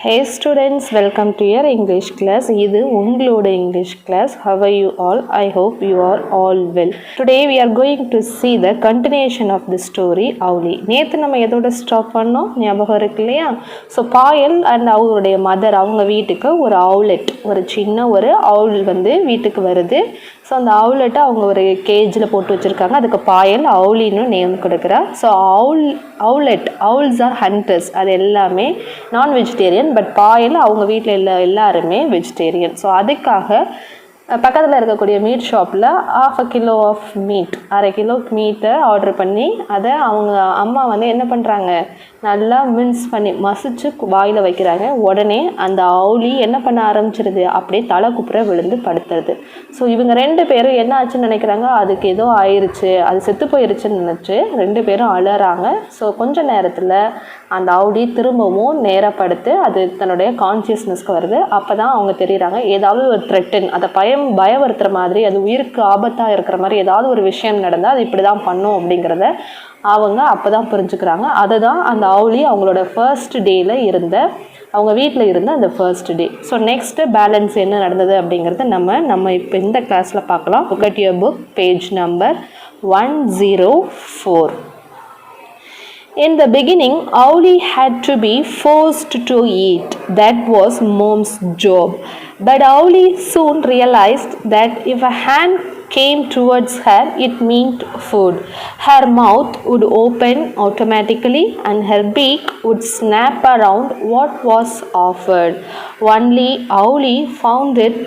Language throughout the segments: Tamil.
Hey students, welcome to your English class. இது உங்களோட English class. How are you all? I hope you are all well. Today we are going to see the continuation of the story Owlie. நேற்று நம்ம எதோட ஸ்டாப் பண்ணோம் ஞாபகம் இருக்கு இல்லையா? ஸோ பாயல் அண்ட் அவருடைய மதர் அவங்க வீட்டுக்கு ஒரு அவுலெட், ஒரு சின்ன ஒரு அவுல் வந்து வீட்டுக்கு வருது. ஸோ அந்த அவுலெட்டை அவங்க ஒரு கேஜில் போட்டு வச்சுருக்காங்க. அதுக்கு பாயல் அவுலின்னு நேம் கொடுக்குறா. ஸோ அவுல்ஸ் ஆர் ஹண்டர்ஸ், அது எல்லாமே நான் வெஜிடேரியன். பட் பாயல் அவங்க வீட்டில் எல்லாருமே வெஜிடேரியன். ஸோ அதுக்காக பக்கத்தில் இருக்கக்கூடிய மீட் ஷாப்பில் 1/2 கிலோ ஆஃப் மீட், 1/2 கிலோ மீட்டை ஆர்டர் பண்ணி அதை அவங்க அம்மா வந்து என்ன பண்ணுறாங்க, நல்லா மின்ஸ் பண்ணி மசிச்சு வாயில் வைக்கிறாங்க. உடனே அந்த அவுலி என்ன பண்ண ஆரம்பிச்சிருது, அப்படியே தலை குப்புற விழுந்து படுத்துறது. ஸோ இவங்க 2 பேரும் என்ன ஆச்சுன்னு நினைக்கிறாங்க, அதுக்கு ஏதோ ஆயிடுச்சு, அது செத்து போயிருச்சுன்னு நினச்சி 2 பேரும் அழறாங்க. ஸோ கொஞ்ச நேரத்தில் அந்த அவுலி திரும்பவும் நேரப்படுத்து அது தன்னுடைய கான்சியஸ்னஸ்க்கு வருது. அப்போ தான் அவங்க தெரியுறாங்க ஏதாவது ஒரு த்ரெட்டன், அதை பயப்படுத்துகிற மாதிரி, அது உயிருக்கு ஆபத்தாக இருக்கிற மாதிரி ஏதாவது ஒரு விஷயம் நடந்தால் அது இப்படி தான் பண்ணும் அப்படிங்கிறத அவங்க அப்போ தான் புரிஞ்சுக்கிறாங்க. அதை தான் அந்த அவுலி அவங்களோட ஃபர்ஸ்ட் டேயில் அவங்க வீட்டில் இருந்த அந்த first day. So next balance என்ன நடந்தது அப்படிங்கிறத நம்ம இப்போ இந்த கிளாஸில் பார்க்கலாம். Look at your book, page number 104. In the beginning, Owlie had to be forced to eat. That was Mom's job. But Owlie soon realized that if a hand came towards her, it meant food. Her mouth would open automatically and her beak would snap around what was offered. Only Owlie found it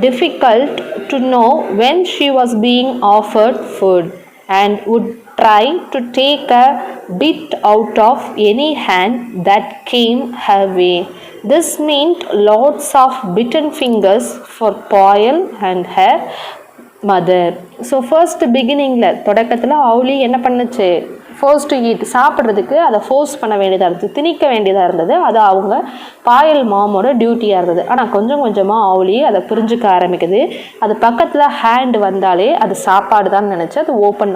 difficult to know when she was being offered food and would try to take a bit out of any hand that came her way. This meant lots of bitten fingers for Poyle and her mother. So first beginningல தொடக்கத்தில் அவுலி என்ன பண்ணுச்சு, ஃபோர்ஸ் டு ஈட், சாப்பிட்றதுக்கு அதை ஃபோர்ஸ் பண்ண வேண்டியதாக இருந்தது, திணிக்க வேண்டியதாக இருந்தது. அது அவங்க பாயல் மாமோட டியூட்டியாக இருந்தது. ஆனால் கொஞ்சம் கொஞ்சமாக அவுலி அதை புரிஞ்சுக்க ஆரம்பிக்குது. அது பக்கத்தில் ஹேண்ட் வந்தாலே அது சாப்பாடு தான் நினச்சி அது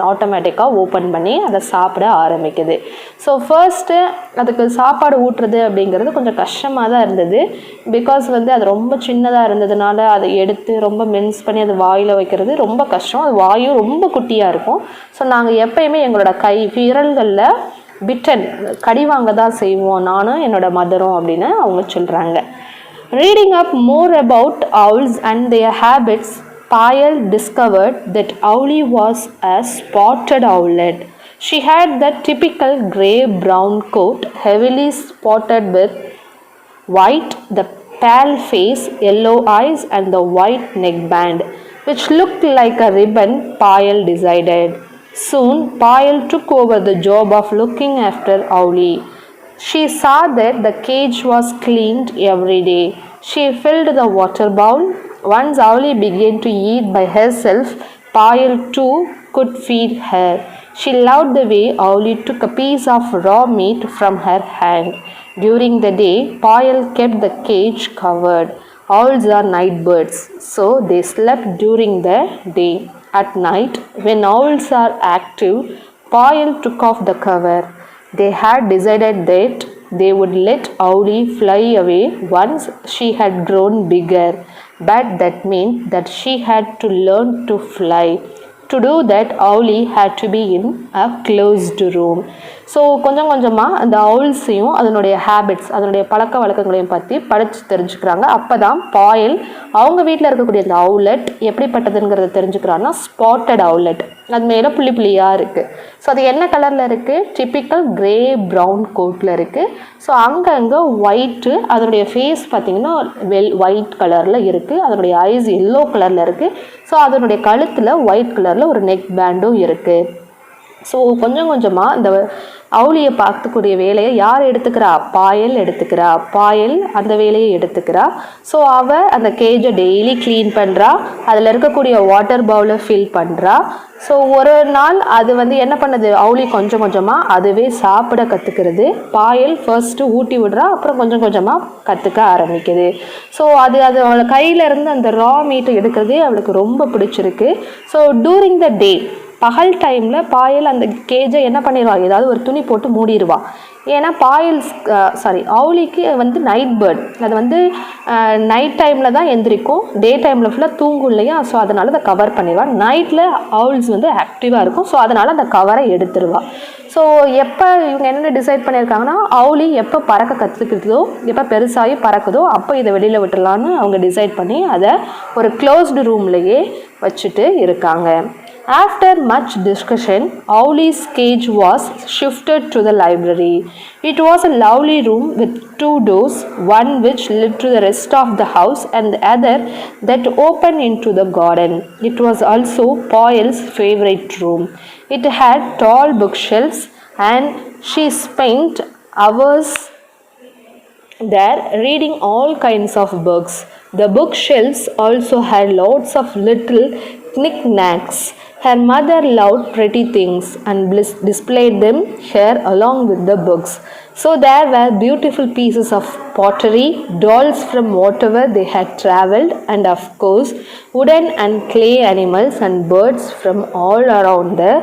ஆட்டோமேட்டிக்காக ஓப்பன் பண்ணி அதை சாப்பிட ஆரம்பிக்குது. ஸோ ஃபர்ஸ்ட்டு அதுக்கு சாப்பாடு ஊட்டுறது அப்படிங்கிறது கொஞ்சம் கஷ்டமாக தான் இருந்தது. பிகாஸ் வந்து அது ரொம்ப சின்னதாக இருந்ததுனால அதை எடுத்து ரொம்ப மின்ஸ் பண்ணி அது வாயில் வைக்கிறது ரொம்ப கஷ்டம். அது வாயும் ரொம்ப குட்டியாக இருக்கும். ஸோ நாங்கள் எப்பயுமே எங்களோட விரல்களில் பிட்டன் கடிவாங்க தான் செய்வோம், நானும் என்னோட மதரும் அப்படின்னு அவங்க சொல்கிறாங்க. Reading up more about owls and their habits, Payal discovered that Owlie was a spotted owlet. She had the typical grey-brown coat, heavily spotted with white, the pale face, yellow eyes and the white neckband, which looked like a ribbon, Payal decided. Soon, Payal took over the job of looking after Owlie. She saw that the cage was cleaned every day. She filled the water bowl. Once Owlie began to eat by herself, Payal too could feed her. She loved the way Owlie took a piece of raw meat from her hand. During the day, Payal kept the cage covered. Owls are night birds, so they slept during the day. At night, when owls are active, Payal took off the cover. They had decided that they would let Owlie fly away once she had grown bigger, but that meant that she had to learn to fly. To do that, Owlie had to be in a closed room. So கொஞ்சம் கொஞ்சமாக அந்த அவுல்ஸையும் அதனுடைய ஹேபிட்ஸ், அதனுடைய பழக்க வழக்கங்களையும் பற்றி படித்து தெரிஞ்சுக்கிறாங்க. அப்போ தான் பாயல் அவங்க வீட்டில் இருக்கக்கூடிய அந்த அவுலெட் எப்படிப்பட்டதுங்கிறத தெரிஞ்சுக்கிறாங்கன்னா ஸ்பாட்டட் அவுலெட், அது மேலே புள்ளி புள்ளியாக இருக்குது. ஸோ அது என்ன கலரில் இருக்குது, டிப்பிக்கல் கிரே ப்ரௌன் கோட்டில் இருக்குது. ஸோ அங்கங்கே ஒயிட்டு, அதனுடைய ஃபேஸ் பார்த்திங்கன்னா ஒயிட் கலரில் இருக்குது, அதனுடைய ஐஸ் எல்லோ கலரில் இருக்குது. ஸோ அதனுடைய கழுத்தில் ஒயிட் கலரில் ஒரு நெக் பேண்டும் இருக்குது. ஸோ கொஞ்சம் கொஞ்சமாக இந்த அவுலியை பார்க்கக்கூடிய வேலையை யார் எடுத்துக்கிறா, பாயல் எடுத்துக்கிறா. பாயல் அந்த வேலையை எடுத்துக்கிறா. ஸோ அவள் அந்த கேஜை டெய்லி க்ளீன் பண்ணுறா, அதில் இருக்கக்கூடிய வாட்டர் பவுலை ஃபில் பண்ணுறா. ஸோ ஒரு நாள் அது வந்து என்ன பண்ணுது, அவுலி கொஞ்சம் கொஞ்சமாக அதுவே சாப்பிட கற்றுக்கிறது. பாயல் ஃபர்ஸ்ட்டு ஊட்டி விடுறா, அப்புறம் கொஞ்சம் கொஞ்சமாக கற்றுக்க ஆரம்பிக்குது. ஸோ அது அவளை கையில் இருந்து அந்த ரா மீட்டை எடுக்கிறதே அவளுக்கு ரொம்ப பிடிச்சிருக்கு. ஸோ டூரிங் த டே பகல் டைமில் பாயல் அந்த கேஜை என்ன பண்ணிடுவா, ஏதாவது ஒரு துணி போட்டு மூடிடுவா. ஏன்னா அவுலிக்கு வந்து நைட் பேர்ட், அது வந்து நைட் டைமில் தான் எந்திரிக்கும், டே டைமில் ஃபுல்லாக தூங்கும் இல்லையா. ஸோ அதனால் அதை கவர் பண்ணிடுவாள். நைட்டில் அவுல்ஸ் வந்து ஆக்டிவாக இருக்கும். ஸோ அதனால் அந்த கவரை எடுத்துருவா. ஸோ எப்போ இவங்க என்ன டிசைட் பண்ணியிருக்காங்கன்னா, அவுலி எப்போ பறக்க கற்றுக்கிறதோ, எப்போ பெருசாகி பறக்குதோ அப்போ இதை வெளியில் விட்டுடலான்னு அவங்க டிசைட் பண்ணி அதை ஒரு க்ளோஸ்டு ரூம்லேயே வச்சுட்டு இருக்காங்க. After much discussion, Owlie's cage was shifted to the library. It was a lovely room with 2 doors, one which led to the rest of the house and the other that opened into the garden. It was also Poyle's favorite room. It had tall bookshelves and she spent hours there reading all kinds of books. The bookshelves also had lots of little knickknacks. Her mother loved pretty things and displayed them here along with the books. So there were beautiful pieces of pottery, dolls from whatever they had travelled, and of course wooden and clay animals and birds from all around the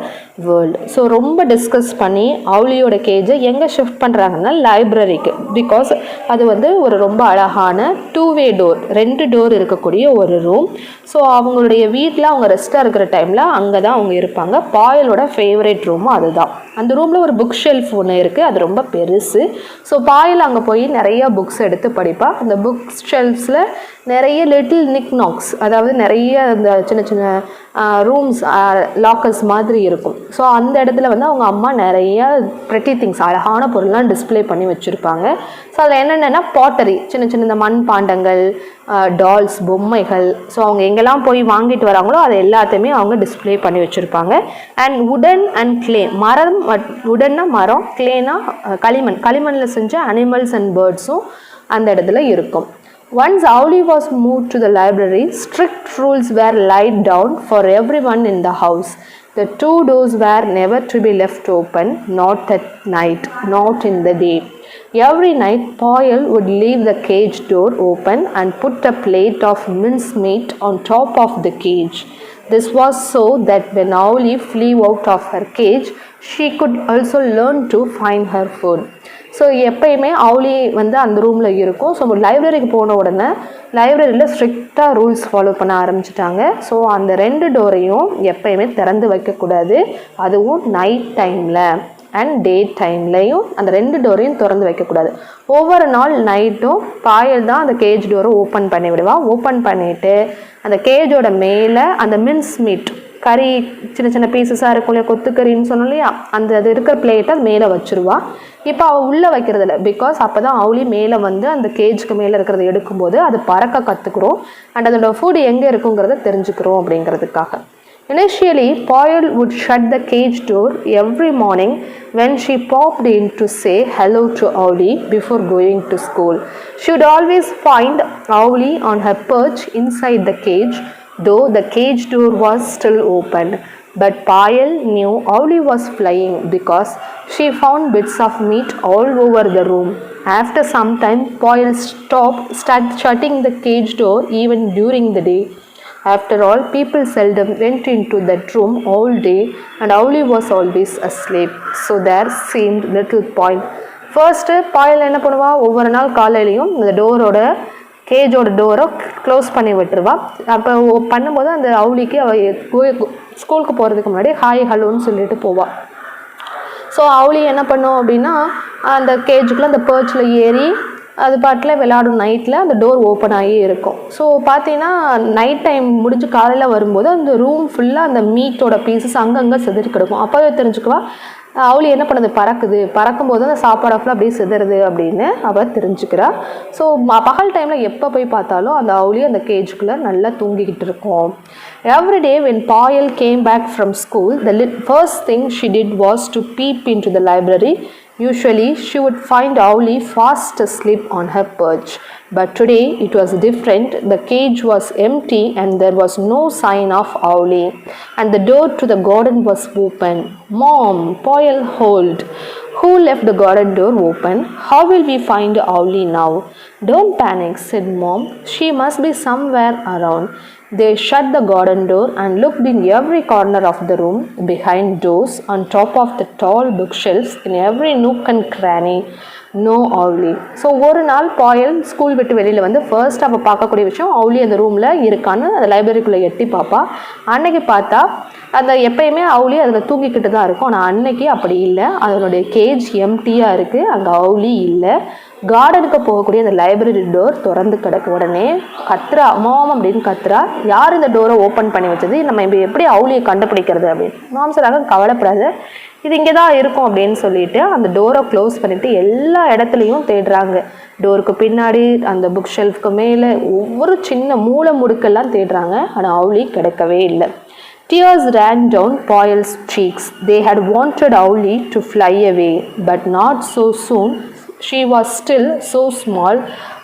world. So ரொம்ப டிஸ்கஸ் பண்ணி அவுலியோட கேஜை எங்கே ஷிஃப்ட் பண்ணுறாங்கன்னா லைப்ரரிக்கு. பிகாஸ் அது வந்து ஒரு ரொம்ப அழகான 2-வே டோர், 2 டோர் இருக்கக்கூடிய ஒரு ரூம். ஸோ அவங்களுடைய வீட்டில் அவங்க ரெஸ்ட்டாக இருக்கிற டைமில் அங்கே தான் அவங்க இருப்பாங்க. பாயலோட ஃபேவரேட் ரூமும் அதுதான். அந்த ரூமில் ஒரு புக் ஷெல்ஃப் ஒன்று இருக்குது, அது ரொம்ப பெருசு. ஸோ பாயல் அங்கே போய் நிறைய புக்ஸ் எடுத்து படிப்பா. அந்த புக் ஷெல்ஃப்ஸில் நிறைய லிட்டில் நிக்நாக்ஸ், அதாவது நிறைய அந்த சின்ன சின்ன ரூம்ஸ் லாக்கர்ஸ் மாதிரி இருக்கும். ஸோ அந்த இடத்துல வந்து அவங்க அம்மா நிறைய ப்ரெட்டி திங்ஸ், அழகான பொருள்லாம் டிஸ்பிளே பண்ணி வச்சுருப்பாங்க. ஸோ அதில் என்னென்னா பாட்டரி, சின்ன சின்ன இந்த மண் பாண்டங்கள், டால்ஸ், பொம்மைகள். ஸோ அவங்க எங்கெல்லாம் போய் வாங்கிட்டு வராங்களோ அது எல்லாத்தையுமே அவங்க டிஸ்பிளே பண்ணி வச்சுருப்பாங்க. அண்ட் உடன் அண்ட் கிளே, மரம், உடன்னா மரம், கிளேனா களிமண், களிமண்ணில் செஞ்ச அனிமல்ஸ் அண்ட் பேர்ட்ஸும் அந்த இடத்துல இருக்கும். Once Owlie was moved to the library, strict rules were laid down for everyone in the house. The 2 doors were never to be left open, not at night, not in the day. Every night, Poyle would leave the cage door open and put a plate of mincemeat on top of the cage. This was so that when Owlie flew out of her cage, she could also learn to find her food. So எப்பயுமே அவுலி வந்து அந்த ரூமில் இருக்கும். ஸோ லைப்ரரிக்கு போன உடனே லைப்ரரியில் ஸ்ட்ரிக்டாக ரூல்ஸ் ஃபாலோ பண்ண ஆரம்பிச்சிட்டாங்க. ஸோ அந்த 2 டோரையும் எப்பயுமே திறந்து வைக்கக்கூடாது, அதுவும் நைட் டைமில் அண்ட் டே டைம்லையும் அந்த 2 டோரையும் திறந்து வைக்கக்கூடாது. ஒவ்வொரு நாள் நைட்டும் பாயல் தான் அந்த கேஜ் டோரை ஓப்பன் பண்ணி விடுவாள். ஓப்பன் பண்ணிவிட்டு அந்த கேஜோட மேலே அந்த மின்ஸ் மீட், கறி சின்ன சின்ன பீசஸாக இருக்கும் இல்லையா, கொத்துக்கறின்னு சொன்னோம் இல்லையா, அந்த அது இருக்கிற பிளேட்டை அது மேலே வச்சுருவா. இப்போ அவள் உள்ளே வைக்கிறதில்ல, பிகாஸ் அப்போ தான் அவுலி மேலே வந்து அந்த கேஜுக்கு மேலே இருக்கிறத எடுக்கும்போது அது பறக்க கற்றுக்குறோம் அண்ட் அதோட ஃபுட் எங்கே இருக்குங்கிறத தெரிஞ்சுக்கிறோம் அப்படிங்கிறதுக்காக. Initially, Poyle would shut the cage door every morning when she popped in to say hello to Owlie before going to school. She would always find Owlie on her perch inside the cage, though the cage door was still open. But Poyle knew Owlie was flying because she found bits of meat all over the room. After some time, Poyle started shutting the cage door even during the day. After all, people seldom went into that room all day and Owlie was always asleep. So there seemed little point. First, Poyle என்ன பண்ணுவா, ஒவ்வொரு நாள் காலையிலையும் இந்த டோரோட கேஜோட டோரை க்ளோஸ் பண்ணி விட்டுருவா. அப்போ பண்ணும்போது அந்த அவுலிக்கு அவள் ஸ்கூலுக்கு போகிறதுக்கு முன்னாடி ஹாய் ஹலோன்னு சொல்லிட்டு போவாள். ஸோ அவுலி என்ன பண்ணும் அப்படின்னா, அந்த கேஜுக்குள்ளே அந்த பர்ச்சில் ஏறி அது பாட்டில் விளையாடும். நைட்டில் அந்த டோர் ஓப்பன் ஆகி இருக்கும். ஸோ பார்த்தீங்கன்னா நைட் டைம் முடிஞ்சு காலையில் வரும்போது அந்த ரூம் ஃபுல்லாக அந்த மீட்டோட பீசஸ் அங்கங்கே சிதறி கிடக்கும். அப்போவே தெரிஞ்சுக்குவா அவுலி என்ன பண்ணுது, பறக்கும்போது அந்த சாப்பாடு ஃபுல்லாக அப்படியே சிதறுது அப்படின்னு அவள் தெரிஞ்சுக்கிறா. ஸோ பகல் டைமில் எப்போ போய் பார்த்தாலும் அந்த அவுலி அந்த கேஜுக்குள்ளே நல்லா தூங்கிக்கிட்டு இருக்கும். Every day when Poyle came back from school, the first thing she did was to peep into the library. Usually, she would find Owlie fast asleep on her perch. But today, it was different. The cage was empty and there was no sign of Owlie. And the door to the garden was open. "Mom," Poyle Who left the garden door open? How will we find Owlie now? Don't panic, said Mom. She must be somewhere around. They shut the garden door and looked in every corner of the room, behind doors, on top of the tall bookshelves, in every nook and cranny. No அவுலி. ஸோ ஒரு நாள் பாயல் ஸ்கூல் விட்டு வெளியில் வந்து ஃபர்ஸ்ட் அவள் பார்க்கக்கூடிய விஷயம் அவுலி அந்த ரூமில் இருக்கான்னு அந்த லைப்ரரிக்குள்ளே எட்டி பார்ப்பா. அன்னைக்கு பார்த்தா அந்த எப்பயுமே அவுலி அதில் தூங்கிக்கிட்டு தான் இருக்கும். ஆனால் அன்னைக்கு அப்படி இல்லை, அதனுடைய கேஜ் எம்டியாக இருக்குது, அங்கே அவுலி இல்லை. கார்டனுக்கு போகக்கூடிய அந்த லைப்ரரி டோர் திறந்து கிடக்கு. உடனே கத்துறா, மாம் அப்படின்னு கத்துறா, யார் இந்த டோரை ஓப்பன் பண்ணி வச்சது, நம்ம இப்போ எப்படி அவுலியை கண்டுபிடிக்கிறது அப்படின்னு. மாம் சொல்கிறாங்க, கவலைப்படாது, இது இங்கே தான் இருக்கும் அப்படின்னு சொல்லிட்டு அந்த டோரை க்ளோஸ் பண்ணிவிட்டு எல்லா இடத்துலையும் தேடுறாங்க. டோருக்கு பின்னாடி, அந்த புக் ஷெல்ஃப்க்கு மேலே, ஒவ்வொரு சின்ன மூளை முடுக்கெல்லாம் தேடுறாங்க. ஆனால் அவுலி கிடைக்கவே இல்லை. Tears ran down Poyle's cheeks. They had wanted Owlie to fly away, but not so soon. She was still so small.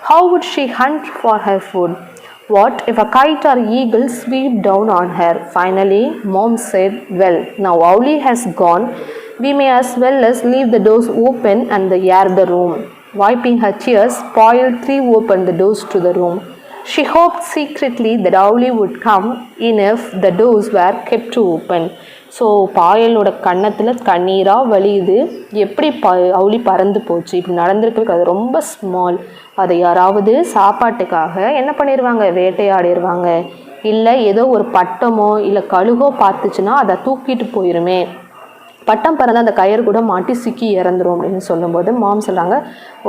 How would she hunt for her food? What if a kite or eagle swooped down on her? Finally, Mom said, well, now Owlie has gone. We may as well as leave the doors open and air the room. Wiping her tears, Poyle threw open the doors to the room. She hoped secretly that Owlie would come in if the doors were kept open. So பாயலோட கன்னத்தில் கண்ணீராக வலியுது. எப்படி அவுலி பறந்து போச்சு, இப்படி நடந்திருக்கு, அது ரொம்ப ஸ்மால். அதை யாராவது சாப்பாட்டுக்காக என்ன பண்ணிடுவாங்க, வேட்டையாடிடுவாங்க. இல்லை ஏதோ ஒரு பட்டமோ இல்லை கழுகோ பார்த்துச்சுன்னா அதை தூக்கிட்டு போயிருமே, பட்டம் பறந்து அந்த கயிறு கூட மாட்டி சிக்கி இறந்துரும் அப்படின்னு சொல்லும்போது மாம் சொல்கிறாங்க,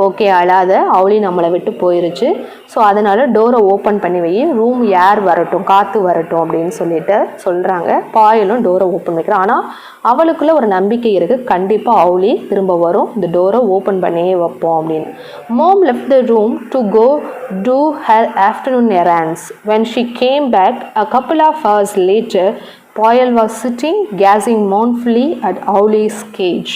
ஓகே அழாத, அவுலி நம்மளை விட்டு போயிருச்சு, ஸோ அதனால் டோரை ஓப்பன் பண்ணி வை, ரூம் ஏர் வரட்டும், காற்று வரட்டும் அப்படின்னு சொல்லிட்டு சொல்கிறாங்க. பாயலும் டோரை ஓப்பன் வைக்கிறான். ஆனால் அவளுக்குள்ள ஒரு நம்பிக்கை இருக்குது, கண்டிப்பாக அவுலி திரும்ப வரும், இந்த டோரை ஓப்பன் பண்ணியே வைப்போம் அப்படின்னு. Mom left the room to go do her afternoon errands. When she came back a couple of hours later, Poyle was sitting, gazing mournfully at Owlie's cage.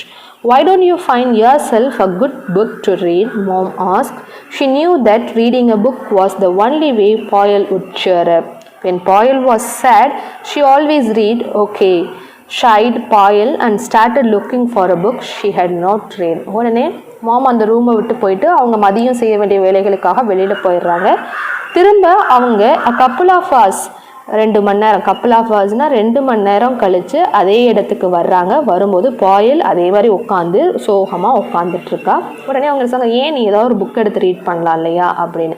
Why don't you find yourself a good book to read? Mom asked. She knew that reading a book was the only way Poyle would cheer up. When Poyle was sad, she always read, okay, shied Poyle and started looking for a book she had not read. உடனே மாம் அந்த ரூமை விட்டு போயிட்டு அவங்க மதியம் செய்ய வேண்டிய வேலைகளுக்காக வெளியில் போயிடுறாங்க. திரும்ப அவங்க a couple of hours, 2 மணி நேரம், கப்புள் ஆஃப் ஹவர்ஸ்னால் 2 மணி நேரம் கழித்து அதே இடத்துக்கு வர்றாங்க. வரும்போது பாயல் அதே மாதிரி உட்காந்து சோகமாக உட்காந்துட்ருக்கா. உடனே அவங்க சொன்னாங்க, ஏன் நீ ஏதாவது ஒரு புக் எடுத்து ரீட் பண்ணலாம் இல்லையா அப்படின்னு.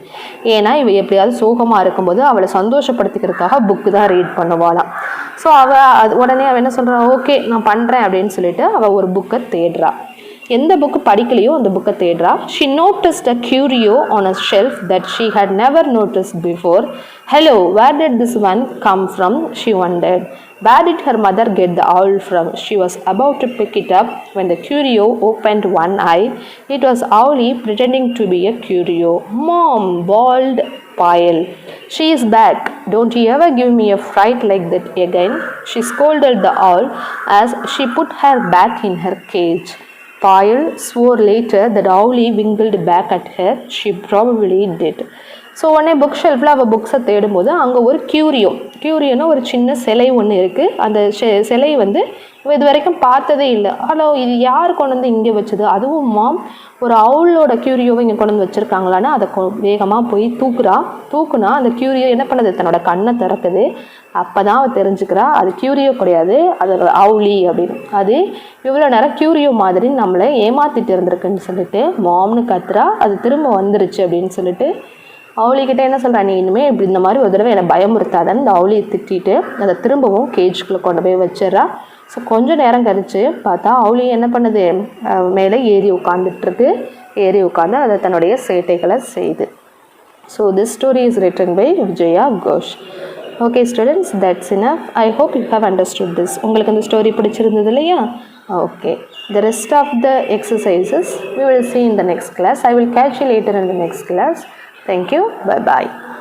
ஏன்னா இவ எப்படியாவது சோகமாக இருக்கும்போது அவளை சந்தோஷப்படுத்திக்கிறதுக்காக புக்கு தான் ரீட் பண்ணுவாளாம். ஸோ உடனே அவள் என்ன சொல்கிறா, ஓகே நான் பண்ணுறேன் அப்படின்னு சொல்லிட்டு அவள் ஒரு புக்கை தேடுறா. எந்த புக்கு படிக்கலையோ அந்த புக்கை தேடுறா. She noticed a curio on a shelf that she had never noticed before. Hello, where did this one come from? She wondered. Where did her mother get the owl from? She was about to pick it up when the curio opened one eye. It was Owlie pretending to be a curio. Mom, bawled Poyle. She is back. Don't you ever give me a fright like that again. She scolded the owl as she put her back in her cage. Poyle swore later that Owlie winkled back at her. She probably did. So உடனே புக் ஷெல்ஃபில் அவள் புக்ஸை தேடும்போது அங்கே ஒரு கியூரியோனா ஒரு சின்ன சிலை ஒன்று இருக்குது. அந்த சிலை வந்து இது வரைக்கும் பார்த்ததே இல்லை. ஹலோ, இது யார் கொண்டு வந்து இங்கே வச்சது, அதுவும் மாம் ஒரு அவுளோட கியூரியோவை இங்கே கொண்டு வந்து வச்சுருக்காங்களான்னு அதை வேகமாக போய் தூக்குனா அந்த கியூரியோ என்ன பண்ணுது, தன்னோட கண்ணை திறக்குது. அப்போ தான் அவள் தெரிஞ்சுக்கிறா அது கியூரியோ கிடையாது, அது அவுலி அப்படின்னு. அது இவ்வளோ நேரம் கியூரியோ மாதிரி நம்மளை ஏமாற்றிட்டு இருந்திருக்குன்னு சொல்லிட்டு மாம்னு கத்துறா. அது திரும்ப வந்துருச்சு அப்படின்னு சொல்லிட்டு அவுலிக்கிட்ட என்ன சொல்கிறா, நீ இனிமேல் இப்படி இந்த மாதிரி ஒரு தடவை என்னை பயமுறுத்தாதான்னு இந்த அவுலியை திட்டிட்டு அதை திரும்பவும் கேஜுக்குள்ளே கொண்டு போய் வச்சிடறா. ஸோ கொஞ்சம் நேரம் கழித்து பார்த்தா அவுலி என்ன பண்ணுது, மேலே ஏறி உட்காந்து அதை தன்னுடைய சேட்டைகளை செய்து. So this story is written by Vijaya Ghosh. Okay students, that's enough. I hope you have understood this. உங்களுக்கு அந்த ஸ்டோரி பிடிச்சிருந்தது இல்லையா? Okay, the rest of the exercises we will see in the next class. I will catch you later in the next class. Thank you. Bye bye.